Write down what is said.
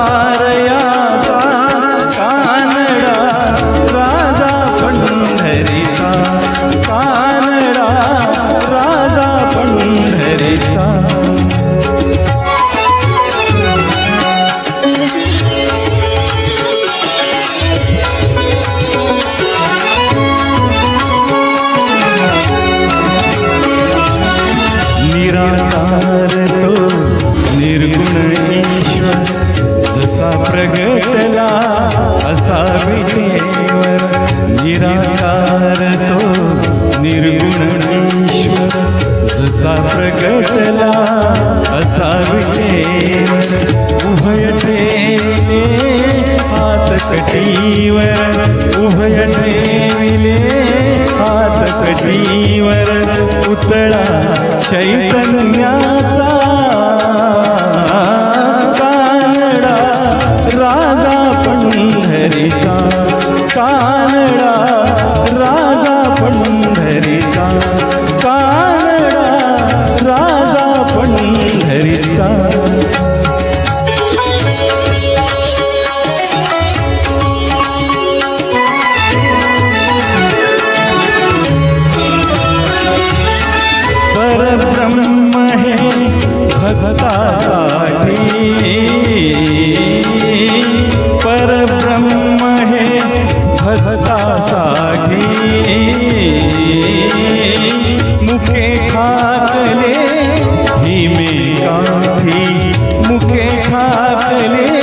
पारयाचा कानडा राजा पंढरीचा, कानडा राजा पंढरीचा. निराकार तो निर्गुण ईश्वर, जसा प्रगटला असा विटेवर. निराकार तो निर्गुण ईश्वर, जसा प्रगटला असा विटेवर. उभय ठेविले हात कटीवर, उभय ठेविले हात कटीवर. पुतळा चैतन्याचा कानडा राजा पंढरीचा, कानडा राजा पंढरीचा, कानडा राजा पंढरीचा. परब्रह्म हे भक्तासाठी, परब्रह्म हे भक्तासाठी. मुखे ठाकले भीमे गाठी, मुखे ठाकले